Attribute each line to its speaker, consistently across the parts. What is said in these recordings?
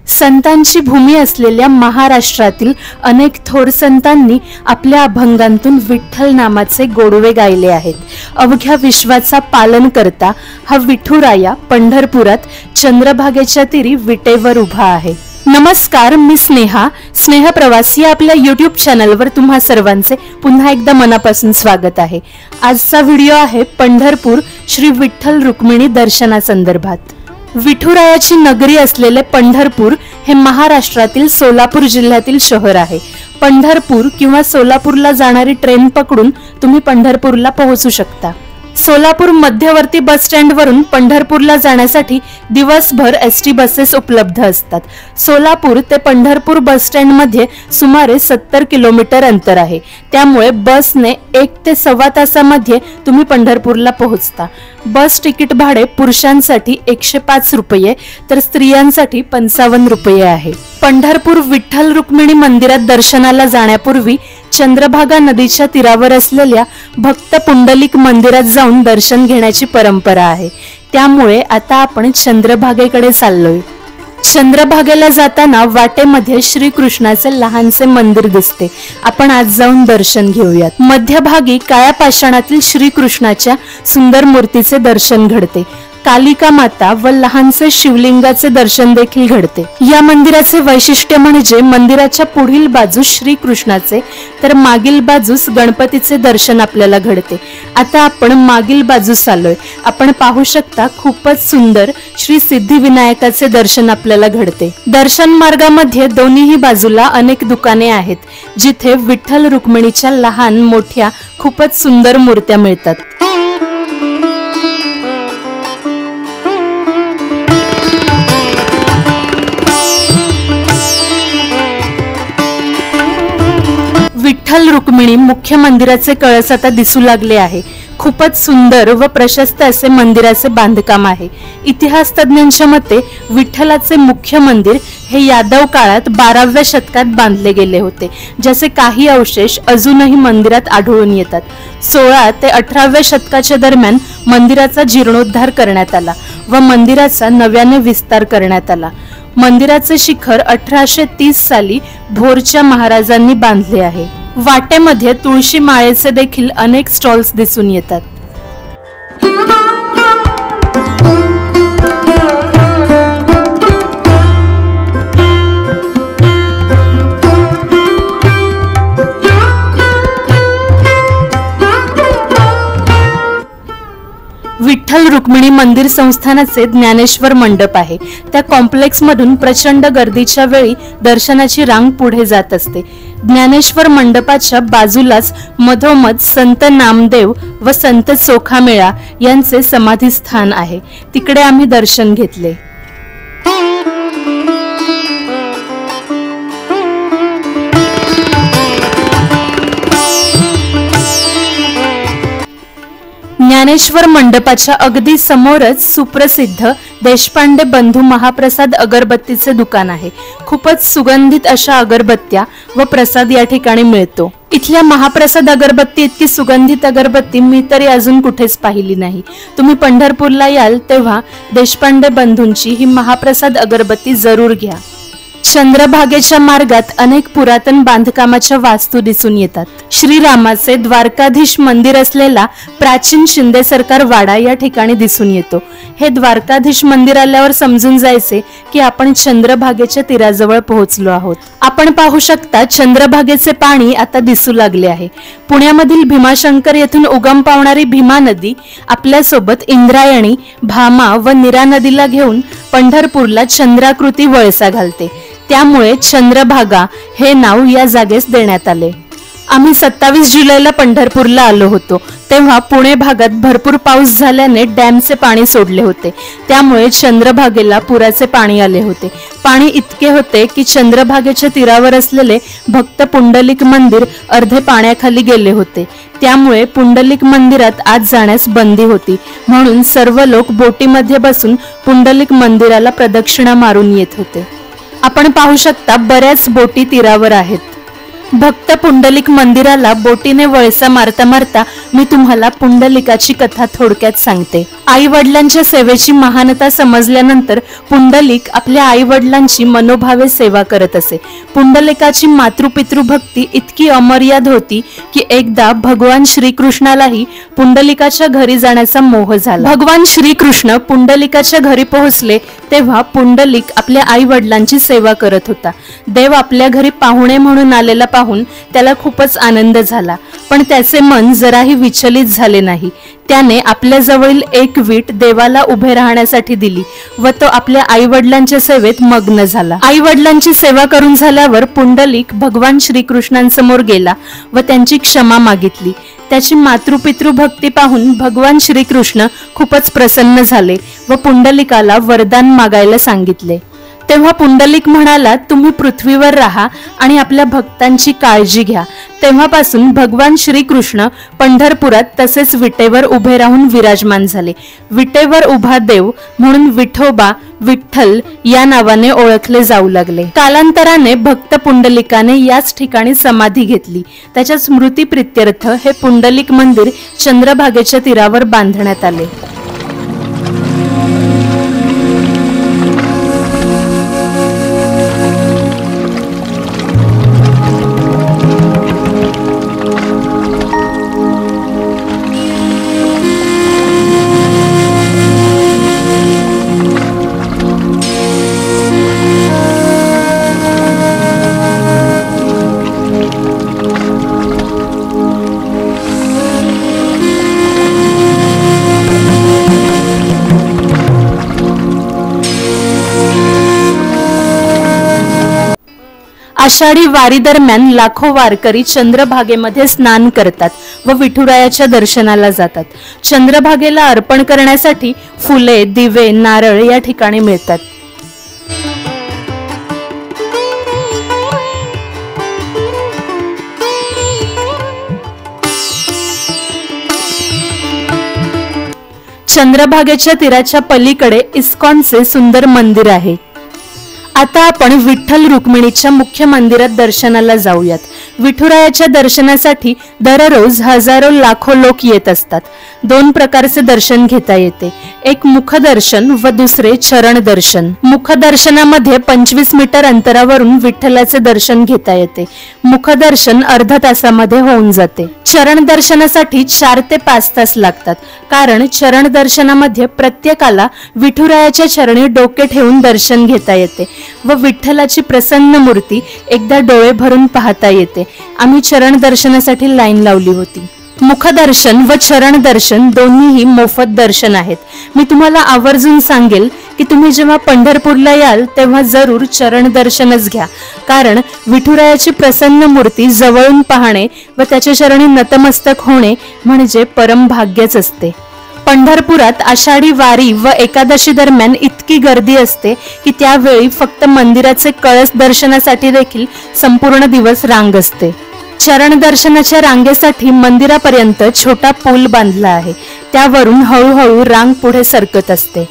Speaker 1: संतांची भूमी असलेल्या महाराष्ट्रातील अनेक थोर संतांनी आपल्या अभंगांतून विठ्ठल नामाचे गोडवे गायले आहेत। अवघ्या विश्वाचा पालन करता हा विठुराया पंढरपुरात चंद्रभागेच्या तीरी विटेवर उभा आहे। नमस्कार, मी स्नेहा प्रवासी आपल्या YouTube चॅनलवर तुम्हा सर्वांचे पुन्हा एकदा मनापासून स्वागत आहे। आजचा व्हिडिओ आहे पंढरपूर श्री विठ्ठल रुक्मिणी दर्शनासंदर्भात। विठुरायाची नगरी असलेले पंढरपूर हे महाराष्ट्रातील सोलापूर जिल्ह्यातील शहर आहे। पंढरपूर किंवा सोलापूरला जाणारी ट्रेन पकडून तुम्ही पंढरपूरला पोहोचू शकता। सोलापूर मध्यवर्ती बस स्टँड वरून पंढरपूरला जाण्यासाठी दिवसभर एसटी बसेस उपलब्ध असतात। सोलापूर ते पंढरपूर बस स्टँड मध्ये सुमारे 70 किलोमीटर अंतर आहे, त्यामुळे बसने 1 ते सव्वा तासामध्ये तुम्ही पंढरपूरला पोहोचता। बस तिकीट भाडे पुरुषांसाठी 105 रुपये तर स्त्रियांसाठी 55 रुपये आहे। पंढरपूर विठ्ठल रुक्मिणी मंदिरात दर्शनाला जाण्यापूर्वी चंद्रभागा नदीच्या तीरावर असलेल्या भक्त पुंडलिक मंदिरात जाऊन दर्शन घेण्याची परंपरा आहे। त्यामुळे आता आपण चंद्रभागेकडे चाललोय। चंद्रभागेला जाताना वाटेमध्ये श्रीकृष्णाचे लहानसे मंदिर दिसते। आपण आज जाऊन दर्शन घेऊयात। मध्यभागी काळ्या पाषाणातील श्रीकृष्णाच्या सुंदर मूर्तीचे दर्शन घडते। कालिका माता व लहानसे शिवलिंगाचे दर्शन देखील घडते। या मंदिराचे वैशिष्ट्य म्हणजे मंदिराच्या पुढील बाजूस श्रीकृष्णाचे तर मागील बाजूस गणपतीचे दर्शन आपल्याला घडते। आता आपण मागील बाजूस आलोय। आपण पाहू शकता खूपच सुंदर श्री सिद्धिविनायकाचे दर्शन आपल्याला घडते। दर्शन मार्गामध्ये दोन्ही बाजूला अनेक दुकाने आहेत, जिथे विठ्ठल रुक्मिणीच्या लहान मोठ्या खूपच सुंदर मूर्त्या मिळतात। विठ्ठल रुक्मिणी मुख्य मंदिराचे कळस आता दिसू लागले आहे। खूपच सुंदर व प्रशस्त असे मंदिराचे बांधकाम आहे। इतिहास तज्ञांच्या मते विठ्ठलाचे मुख्य मंदिर हे यादव काळात 12व्या शतकात बांधले गेले होते, ज्याचे काही अवशेष अजूनही मंदिरात आढळून येतात। 16 ते 18व्या शतकाच्या दरम्यान मंदिराचा जीर्णोद्धार करण्यात आला व मंदिराचा नव्याने विस्तार करण्यात आला। मंदिराचे शिखर 1830 साली भोरच्या महाराजांनी बांधले आहे। वाटेमध्ये तुळशी माळेचे देखील अनेक स्टॉल्स दिसून येतात। विठ्ठल रुक्मिणी मंदिर संस्थानाचे ज्ञानेश्वर मंडप आहे। त्या कॉम्प्लेक्स मधून प्रचंड गर्दीच्या वेळी दर्शनाची रांग पुढे जात असते। ज्ञानेश्वर मंडपाच्या बाजूलाच मधोमध संत नामदेव व संत चोखामेळा यांचे समाधी स्थान आहे। तिकडे आम्ही दर्शन घेतले। ज्ञानेश्वर मंडपाच्या अगदी समोरच सुप्रसिद्ध देशपांडे बंधू महाप्रसाद अगरबत्तीचे दुकान आहे। खूपच सुगंधित अशा अगरबत्त्या व प्रसाद या ठिकाणी मिळतो। इथल्या महाप्रसाद अगरबत्ती इतकी सुगंधित अगरबत्ती मी तरी अजून कुठेच पाहिली नाही। तुम्ही पंढरपूरला याल तेव्हा देशपांडे बंधूंची ही महाप्रसाद अगरबत्ती जरूर घ्या। चंद्रभागेच्या मार्गात अनेक पुरातन बांधकामाच्या वास्तू दिसून येतात। श्रीरामाचे द्वारकाधीश मंदिर असलेला प्राचीन शिंदे सरकार वाडा या ठिकाणी दिसून येतो। हे द्वारकाधीश मंदिर आल्यावर समजून जायचे की आपण चंद्रभागेच्या तीराजवळ पोहोचलो आहोत। आपण पाहू शकता चंद्रभागेचे पाणी आता दिसू लागले आहे। पुण्यामधील भीमाशंकर येथून उगम पावणारी भीमा नदी आपल्यासोबत इंद्रायणी, भामा व नीरा नदीला घेऊन पंढरपूरला चंद्राकृती वळसा घालते। त्यामुळे चंद्रभागा हे नाव या जागेस देण्यात आले। आम्ही 27 जुलैला पंढरपूरला आलो होतो, तेव्हा पुणे भागात भरपूर पाऊस झाल्याने डॅमचे पाणी सोडले होते। त्यामुळे चंद्रभागेला पुराचे पाणी आले होते। पाणी इतके होते की चंद्रभागेच्या तीरावर असलेले भक्त पुंडलिक मंदिर अर्धे पाण्याखाली गेले होते। त्यामुळे पुंडलिक मंदिरात आत जाण्यास बंदी होती, म्हणून सर्व लोक बोटीमध्ये बसून पुंडलिक मंदिराला प्रदक्षिणा मारून येत होते। आपण पाहू शकता बऱ्याच बोटी तीरावर आहेत। भक्त पुंडलिक मंदिराला बोटीने वळसा मारता मारता मी तुम्हाला पुंडलिकाची कथा थोडक्यात सांगते। आई वडिलांच्या सेवेची महानता समजल्यानंतर पुंडलिक आपल्या आई वडिलांची मनोभावे सेवा करत असे। पुंडलिकाची मातृपितृभक्ती इतकी अमर्याद होती की एकदा भगवान श्रीकृष्णालाही पुंडलिकाच्या घरी जाण्याचा मोह झाला। भगवान श्रीकृष्ण पुंडलिकाच्या घरी पोहोचले तेव्हा पुंडलिक आपल्या आई वडिलांची सेवा करत होता। देव आपल्या घरी पाहुणे म्हणून आलेला पाहून त्याला खूपच आनंद झाला, पण त्याचे मन जराही विचलित झाले नाही। त्याने आपल्या जवळील एक वीट देवाला उभे राहण्यासाठी दिली व तो आपल्या आई वडिलांच्या सेवेत मग्न झाला। आई वडिलांची सेवा करून झाल्यावर पुंडलिक भगवान श्रीकृष्णांसमोर गेला व त्यांची क्षमा मागितली। त्याची मातृपितृ भक्ती पाहून भगवान श्रीकृष्ण खूपच प्रसन्न झाले व पुंडलिकाला वरदान मागायला सांगितले। तेव्हा पुंडलिक म्हणाला, तुम्ही पृथ्वीवर राहा आणि आपल्या भक्तांची काळजी घ्या। तेव्हापासून भगवान श्रीकृष्ण पंढरपुरात तसेच विटेवर उभे राहून विराजमान झाले। विटेवर उभा देव म्हणून विठोबा, विठ्ठल या नावाने ओळखले जाऊ लागले। कालांतराने भक्त पुंडलिकाने याच ठिकाणी समाधी घेतली। त्याच्या स्मृती प्रित्यर्थ हे पुंडलिक मंदिर चंद्रभागेच्या तीरावर बांधण्यात आले। आषाढी वारी दरम्यान लाखो वारकरी चंद्रभागेमध्ये स्नान करतात व विठुरायाच्या दर्शनाला जातात। चंद्रभागेला अर्पण करण्यासाठी फुले, दिवे, नारळ या ठिकाणी मिळतात। चंद्रभागेच्या तीराच्या पलीकडे इस्कॉनचे सुंदर मंदिर आहे। आता आपण विठ्ठल रुक्मिणीच्या मुख्य मंदिरात दर्शनाला जाऊयात। विठुरायाच्या दर्शनासाठी दररोज हजारो लाखो लोक येत असतात। दोन प्रकारचे दर्शन घेता येते, एक मुखदर्शन व दुसरे चरण दर्शन। मुखदर्शनामध्ये 25 मीटर अंतरावरून विठ्ठलाचे दर्शन घेता येते। मुखदर्शन अर्धा तासामध्ये होऊन जाते। चरण दर्शनासाठी 4 ते 5 तास लागतात, कारण चरण दर्शनामध्ये प्रत्येकाला विठुरायाच्या चरणी डोके ठेवून दर्शन घेता येते व विठ्ठलाची प्रसन्न मूर्ती एकदा डोळे भरून पाहता येते। आम्ही चरण दर्शनासाठी लाईन लावली होती। मुखदर्शन व चरण दर्शन दोन्हीही मोफत दर्शन आहेत। मी तुम्हाला आवर्जून सांगेल की तुम्ही जेव्हा पंढरपूरला याल तेव्हा जरूर चरण दर्शनच घ्या, कारण विठुरायाची प्रसन्न मूर्ती जवळून पाहणे व त्याच्या चरणी नतमस्तक होणे म्हणजे परम भाग्यच असते। पंढरपुरात आषाढी वारी व एकादशी दरम्यान इतकी गर्दी असते की त्यावेळी फक्त मंदिराचे कळस दर्शनासाठी देखील संपूर्ण दिवस रांग असते। चरण दर्शनाच्या रांगेसाठी मंदिरापर्यंत छोटा पूल बांधला आहे, त्यावरून हळूहळू रांग पुढे सरकत असते।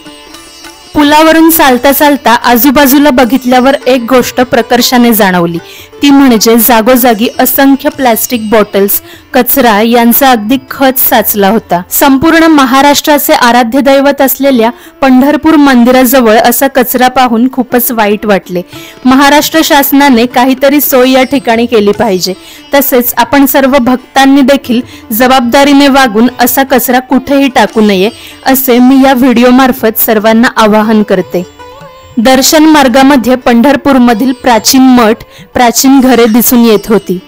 Speaker 1: पुलावरून चालता चालता आजूबाजूला बघितल्यावर एक गोष्ट प्रकर्षाने जाणवली, ती म्हणजे जागोजागी असंख्य प्लास्टिक बॉटल्स, कचरा यांचा अगदी खच साचला होता। संपूर्ण महाराष्ट्राचे आराध्य दैवत असलेल्या पंढरपूर मंदिराजवळ असा कचरा पाहून खूपच वाईट वाटले। महाराष्ट्र शासनाने काहीतरी सोय या ठिकाणी केली पाहिजे। तसेच आपण सर्व भक्तांनी देखील जबाबदारीने वागून असा कचरा कुठेही टाकू नये असे मी या व्हिडिओ मार्फत सर्वांना आवाहन करते। दर्शन मार्गामध्ये पंढरपूर मधील प्राचीन मठ, प्राचीन घरे दिसून येत होती।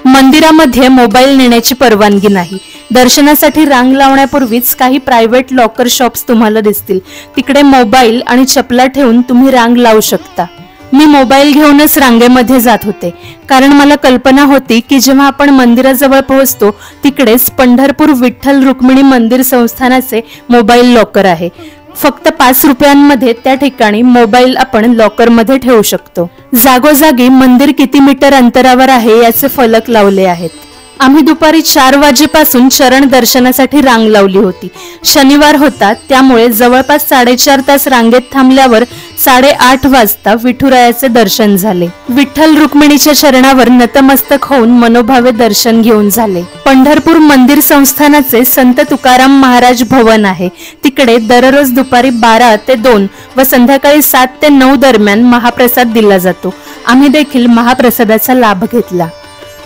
Speaker 1: मंदिरामध्ये मोबाईल नेण्याची परवानगी नाही। दर्शनासाठी रांग लावण्यापूर्वीच काही प्रायव्हेट लॉकर शॉप्स तुम्हाला दिसतील, तिकडे मोबाईल आणि चपला ठेवून तुम्ही रांग लावू शकता। मी मोबाईल घेऊनच रांगेमध्ये जात होते, कारण मला कल्पना होती की जेव्हा आपण मंदिराजवळ पोहोचतो तिकडेच पंढरपूर विठ्ठल रुक्मिणी मंदिर संस्थानाचे मोबाईल लॉकर आहे। फक्त 5 रुपयांमध्ये त्या ठिकाणी मोबाईल आपण लॉकर मध्ये ठेवू शकतो। जागोजागी मंदिर किती मीटर अंतरावर आहे याचे फलक लावले आहेत। आम्ही दुपारी 4 वाजेपासून चरण दर्शनासाठी रांग लावली होती। शनिवार होता, त्यामुळे जवळपास 4.5 तास रांगेत थांबल्यावर 8:30 वाजता विठुरायाचे दर्शन झाले. विठ्ठल रुक्मिणीच्या चरणावर नतमस्तक होऊन मनोभावे दर्शन घेऊन झाले. पंढरपूर मंदिर संस्थानाचे संत तुकाराम महाराज भवन आहे. तिकडे दररोज दुपारी 12 ते 2 व संध्याकाळी 7 ते 9 दरम्यान महाप्रसाद दिला जातो. आम्ही देखील महाप्रसादाचा लाभ घेतला.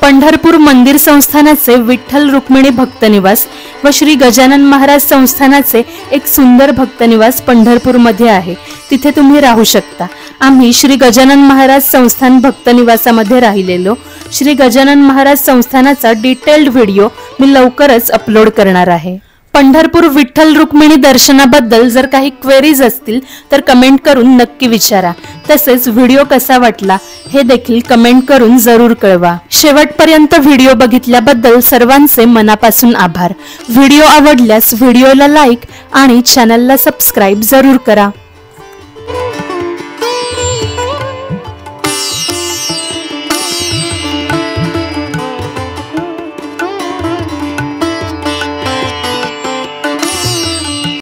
Speaker 1: पंढरपूर मंदिर संस्थानाचे विठ्ठल रुक्मिणी भक्तनिवास व श्री गजानन महाराज संस्थानाचे एक सुंदर भक्तनिवास पंढरपूरमध्ये आहे. तिथे तुम्ही राहू शकता. आम्ही श्री गजानन महाराज संस्थान भक्तनिवासामध्ये राहिलेलो. श्री गजानन महाराज संस्थानाचा डिटेल्ड व्हिडिओ मी लवकरच अपलोड करणार आहे. पंढरपूर विठ्ठल रुक्मिणी दर्शनाबद्दल जर काही क्वेरीज असतील तर कमेंट करून नक्की विचारा. तसेच व्हिडिओ कसा वाटला हे देखील कमेंट करून जरूर कळवा. शेवटपर्यंत व्हिडिओ बघितल्याबद्दल सर्वांचे मनापासून आभार. व्हिडिओ आवडल्यास व्हिडिओला लाईक आणि चॅनलला सबस्क्राईब जरूर करा.